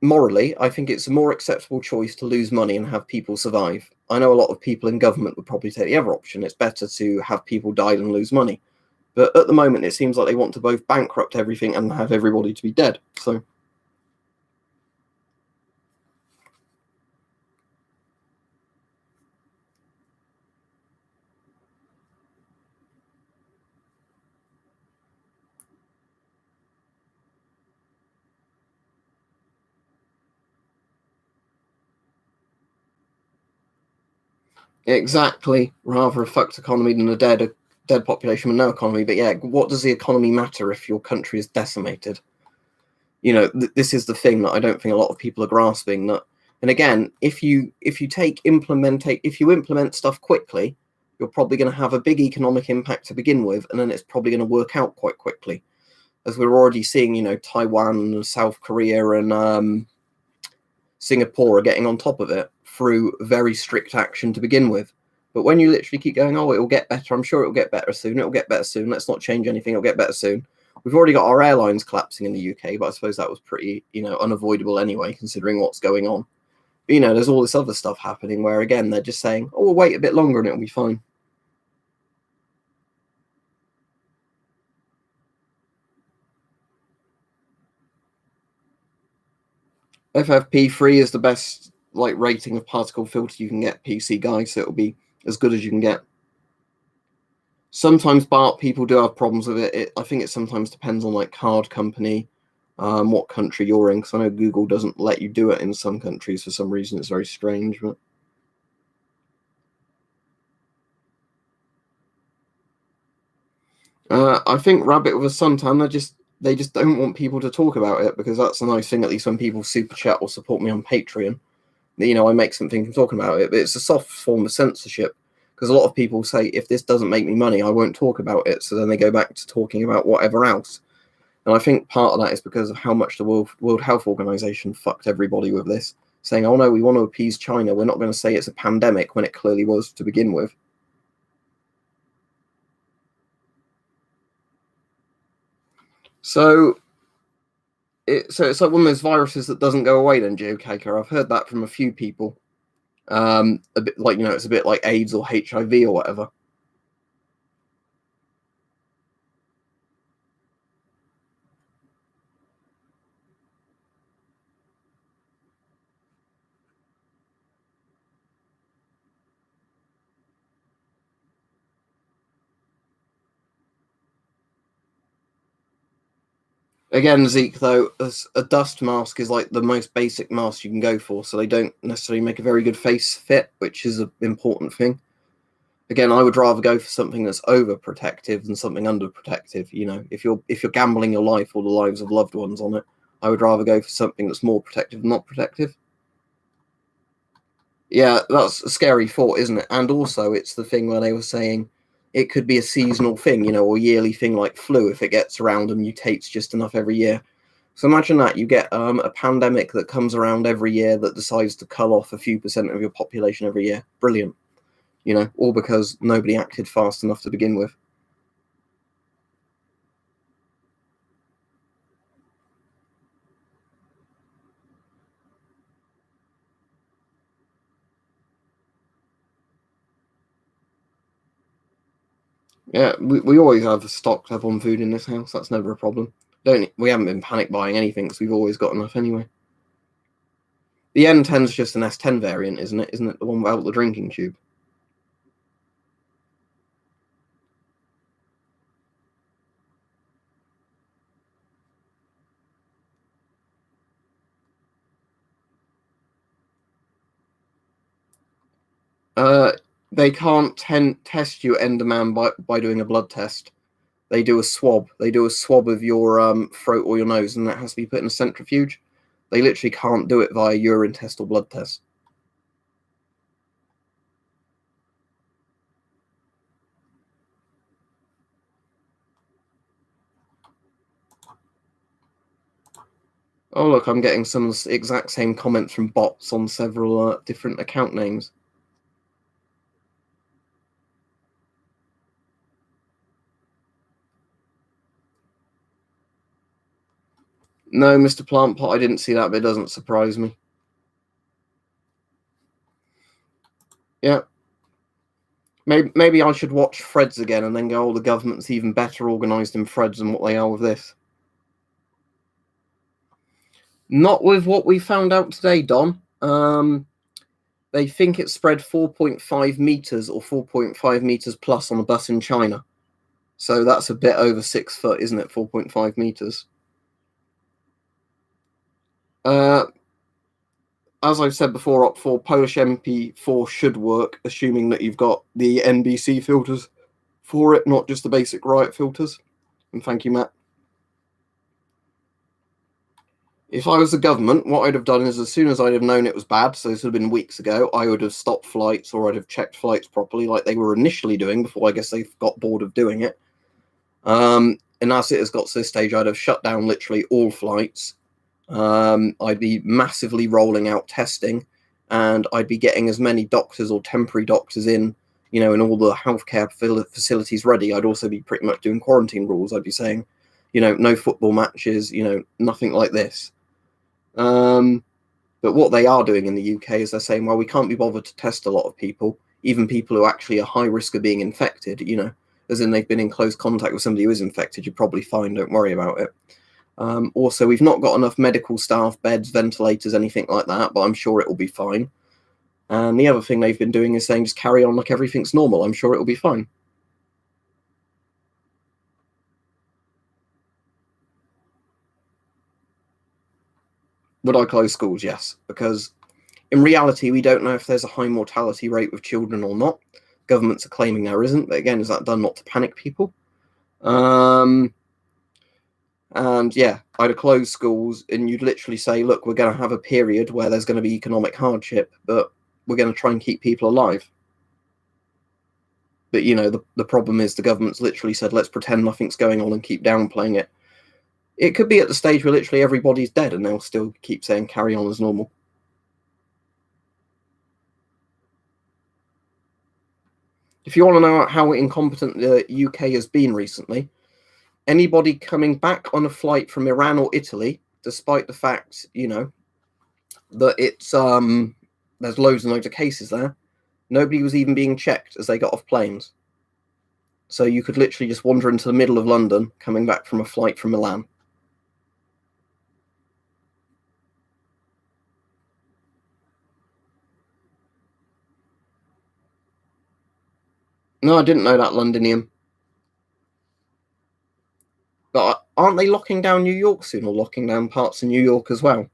morally, I think it's a more acceptable choice to lose money and have people survive. I know a lot of people in government would probably take the other option. It's better to have people die than lose money. But at the moment, it seems like they want to both bankrupt everything and have everybody to be dead. So, exactly, rather a fucked economy than a dead population with no economy. But yeah, what does the economy matter if your country is decimated? This is the thing that I don't think a lot of people are grasping. That, and again, if you implement stuff quickly, you're probably going to have a big economic impact to begin with, and then it's probably going to work out quite quickly, as we're already seeing. Taiwan, South Korea, and Singapore are getting on top of it through very strict action to begin with. But when you literally keep going, oh, it will get better. I'm sure it will get better soon. It will get better soon. Let's not change anything. It'll get better soon. We've already got our airlines collapsing in the UK, but I suppose that was pretty, unavoidable anyway, considering what's going on. But, there's all this other stuff happening where, again, they're just saying, oh, we'll wait a bit longer and it'll be fine. FFP3 is the best rating of particle filter you can get, PC guys, so it'll be as good as you can get. Sometimes BART people do have problems with it. I think it sometimes depends on card company, what country you're in, because I know Google doesn't let you do it in some countries for some reason. It's very strange, but I think Rabbit with a suntan, they just don't want people to talk about it, because that's a nice thing. At least when people super chat or support me on Patreon, I make something from talking about it. But it's a soft form of censorship, because a lot of people say, if this doesn't make me money, I won't talk about it. So then they go back to talking about whatever else. And I think part of that is because of how much the World Health Organization fucked everybody with this, saying, oh no, we want to appease China. We're not going to say it's a pandemic when it clearly was to begin with. So it's like one of those viruses that doesn't go away then, Geocaker. I've heard that from a few people. A bit it's a bit like AIDS or HIV or whatever. Again, Zeke, though, a dust mask is the most basic mask you can go for, so they don't necessarily make a very good face fit, which is an important thing. Again, I would rather go for something that's overprotective than something underprotective. If you're gambling your life or the lives of loved ones on it, I would rather go for something that's more protective than not protective. Yeah, that's a scary thought, isn't it? And also, it's the thing where they were saying it could be a seasonal thing, or yearly thing like flu if it gets around and mutates just enough every year. So imagine that you get a pandemic that comes around every year that decides to cull off a few % of your population every year. Brilliant. all because nobody acted fast enough to begin with. Yeah, we always have stocked up on food in this house. That's never a problem. We haven't been panic buying anything, because we've always got enough anyway. The N10's just an S10 variant, isn't it? Isn't it the one without the drinking tube? They can't test you Enderman by doing a blood test. They do a swab. They do a swab of your throat or your nose, and that has to be put in a centrifuge. They literally can't do it via urine test or blood test. Oh, look, I'm getting some exact same comments from bots on several different account names. No, Mr. Plant Pot, I didn't see that, but it doesn't surprise me. Yeah. Maybe I should watch Threads again and then go, oh, the government's even better organised in Threads than what they are with this. Not with what we found out today, Don. They think it spread 4.5 meters or 4.5 meters plus on a bus in China. So that's a bit over 6 foot, isn't it? 4.5 meters. As I've said before, Op4, Polish MP4 should work, assuming that you've got the NBC filters for it, not just the basic riot filters. And thank you, Matt. If I was the government, what I'd have done is, as soon as I'd have known it was bad, so this would have been weeks ago, I would have stopped flights, or I'd have checked flights properly, like they were initially doing before I guess they got bored of doing it. And as it has got to this stage, I'd have shut down literally all flights. I'd be massively rolling out testing, and I'd be getting as many doctors or temporary doctors in, in all the healthcare facilities ready. I'd also be pretty much doing quarantine rules. I'd be saying, no football matches, nothing like this. But what they are doing in the UK is they're saying, well, we can't be bothered to test a lot of people, even people who actually are high risk of being infected, as in they've been in close contact with somebody who is infected. You're probably fine, don't worry about it. Also, we've not got enough medical staff, beds, ventilators, anything like that, but I'm sure it will be fine. And the other thing they've been doing is saying, just carry on like everything's normal. I'm sure it will be fine. Would I close schools? Yes, because in reality, we don't know if there's a high mortality rate with children or not. Governments are claiming there isn't, but again, is that done not to panic people? And yeah, I'd have closed schools, and you'd literally say, look, we're going to have a period where there's going to be economic hardship, but we're going to try and keep people alive. But, the problem is the government's literally said, let's pretend nothing's going on and keep downplaying it. It could be at the stage where literally everybody's dead and they'll still keep saying carry on as normal. If you want to know how incompetent the UK has been recently, anybody coming back on a flight from Iran or Italy, despite the fact, that it's there's loads and loads of cases there, nobody was even being checked as they got off planes. So you could literally just wander into the middle of London coming back from a flight from Milan. No, I didn't know that, Londinium. But aren't they locking down New York soon, or locking down parts of New York as well?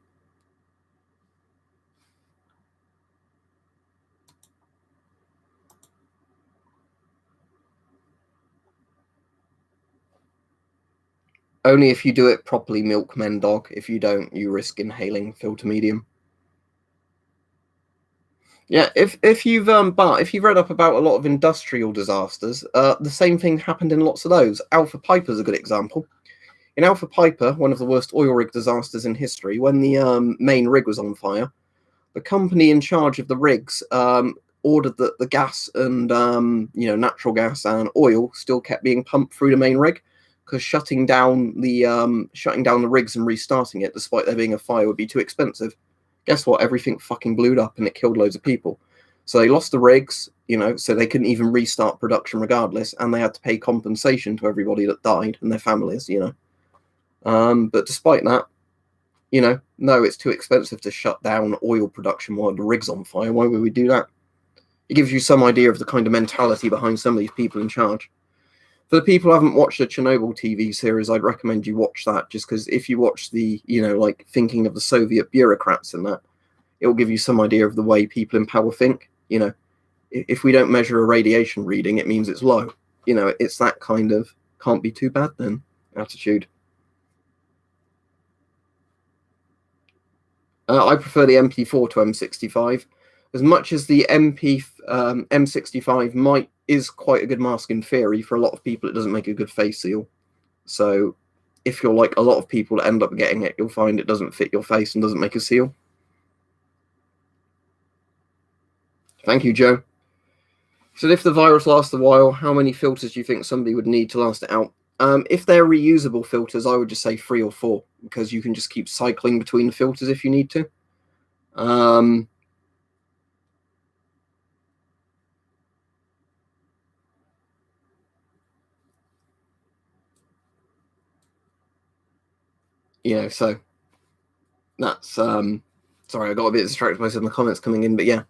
Only if you do it properly, milkmen dog. If you don't, you risk inhaling filter medium. Yeah, if you've read up about a lot of industrial disasters, the same thing happened in lots of those. Alpha Piper's a good example. In Alpha Piper, one of the worst oil rig disasters in history, when the main rig was on fire, the company in charge of the rigs ordered that the gas and natural gas and oil still kept being pumped through the main rig, because shutting down the rigs and restarting it, despite there being a fire, would be too expensive. Guess what? Everything fucking blew up and it killed loads of people. So they lost the rigs, so they couldn't even restart production regardless, and they had to pay compensation to everybody that died and their families. But despite that, no, it's too expensive to shut down oil production while the rig's on fire. Why would we do that? It gives you some idea of the kind of mentality behind some of these people in charge. For the people who haven't watched the Chernobyl TV series, I'd recommend you watch that, just because if you watch the, thinking of the Soviet bureaucrats and that, it will give you some idea of the way people in power think. If we don't measure a radiation reading, it means it's low. It's that kind of can't be too bad then attitude. I prefer the MP4 to M65. As much as the M65 is quite a good mask in theory, for a lot of people it doesn't make a good face seal. So if you're like a lot of people that end up getting it, you'll find it doesn't fit your face and doesn't make a seal. Thank you, Joe. So if the virus lasts a while, how many filters do you think somebody would need to last it out? If they're reusable filters, I would just say 3 or 4, because you can just keep cycling between the filters if you need to. So that's sorry, I got a bit distracted by some of the comments coming in, but yeah,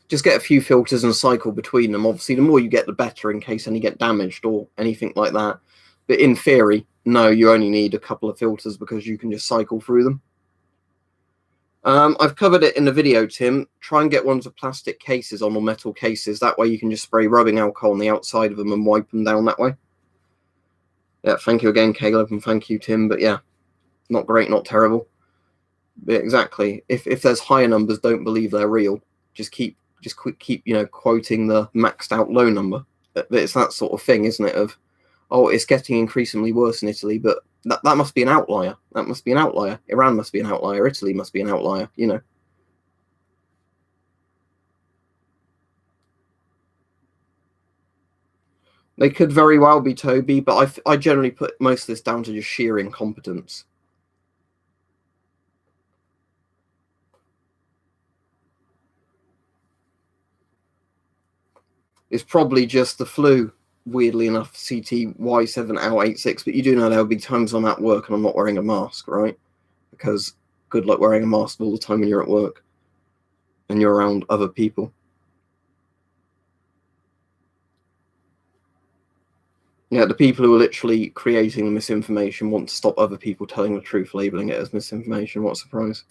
just get a few filters and cycle between them. Obviously, the more you get, the better, in case any get damaged or anything like that. But in theory, no, you only need a couple of filters, because you can just cycle through them. I've covered it in the video, Tim. Try and get ones with plastic cases on, or metal cases. That way you can just spray rubbing alcohol on the outside of them and wipe them down that way. Yeah, thank you again, Caleb, and thank you, Tim. But yeah, not great, not terrible. But exactly. If there's higher numbers, don't believe they're real. Just keep quoting the maxed out low number. It's that sort of thing, isn't it? Of, oh, it's getting increasingly worse in Italy, but that must be an outlier. That must be an outlier. Iran must be an outlier. Italy must be an outlier. They could very well be, Toby, but I generally put most of this down to just sheer incompetence. It's probably just the flu, weirdly enough, CTY7L86, but you do know there'll be times I'm at work and I'm not wearing a mask, right? Because good luck wearing a mask all the time when you're at work and you're around other people. Yeah, the people who are literally creating the misinformation want to stop other people telling the truth, labeling it as misinformation. What a surprise.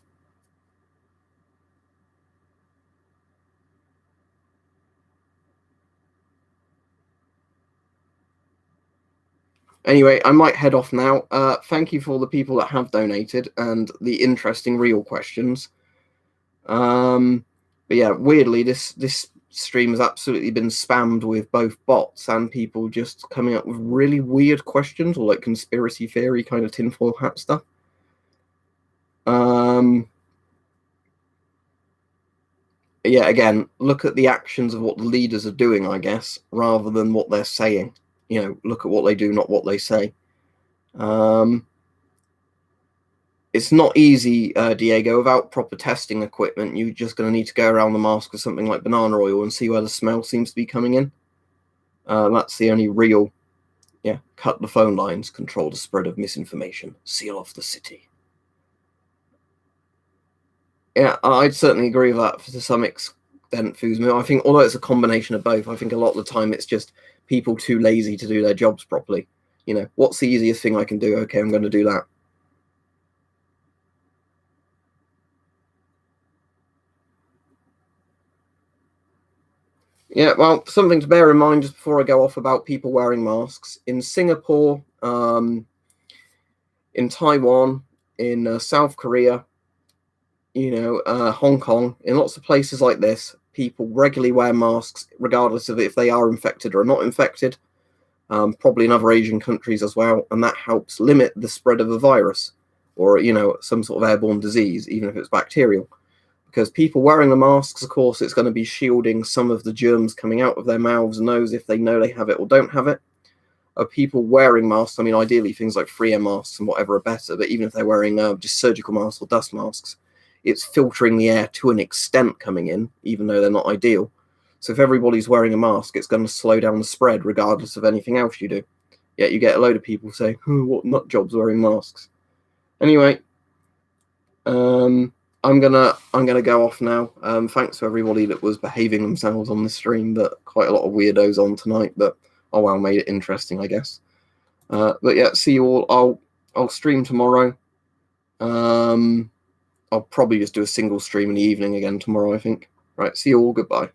Anyway, I might head off now. Thank you for all the people that have donated and the interesting real questions. But yeah, weirdly, this stream has absolutely been spammed with both bots and people just coming up with really weird questions, or like conspiracy theory kind of tinfoil hat stuff. Yeah, again, look at the actions of what the leaders are doing, I guess, rather than what they're saying. Look at what they do, not what they say. It's not easy, Diego. Without proper testing equipment, you're just going to need to go around the mask with something like banana oil and see where the smell seems to be coming in. That's the only real, cut the phone lines, control the spread of misinformation, seal off the city. Yeah, I'd certainly agree with that to some extent, Fuzmo. I think, although it's a combination of both, I think a lot of the time it's just people too lazy to do their jobs properly. What's the easiest thing I can do? Okay, I'm going to do that. Yeah, well, something to bear in mind just before I go off about people wearing masks. In Singapore, in Taiwan, in South Korea, Hong Kong, in lots of places like this, people regularly wear masks regardless of if they are infected or not infected, probably in other Asian countries as well, and that helps limit the spread of a virus or, some sort of airborne disease, even if it's bacterial. Because people wearing the masks, of course, it's going to be shielding some of the germs coming out of their mouths and nose if they know they have it or don't have it. People wearing masks, I mean, ideally things like 3M masks and whatever are better, but even if they're wearing just surgical masks or dust masks, it's filtering the air to an extent coming in, even though they're not ideal. So if everybody's wearing a mask, it's going to slow down the spread regardless of anything else you do. Yet you get a load of people saying, oh, what nut jobs wearing masks? Anyway, I'm gonna go off now. Thanks to everybody that was behaving themselves on the stream, but quite a lot of weirdos on tonight. But oh well, made it interesting, I guess. But yeah, see you all. I'll stream tomorrow. I'll probably just do a single stream in the evening again tomorrow, I think. Right, see you all. Goodbye.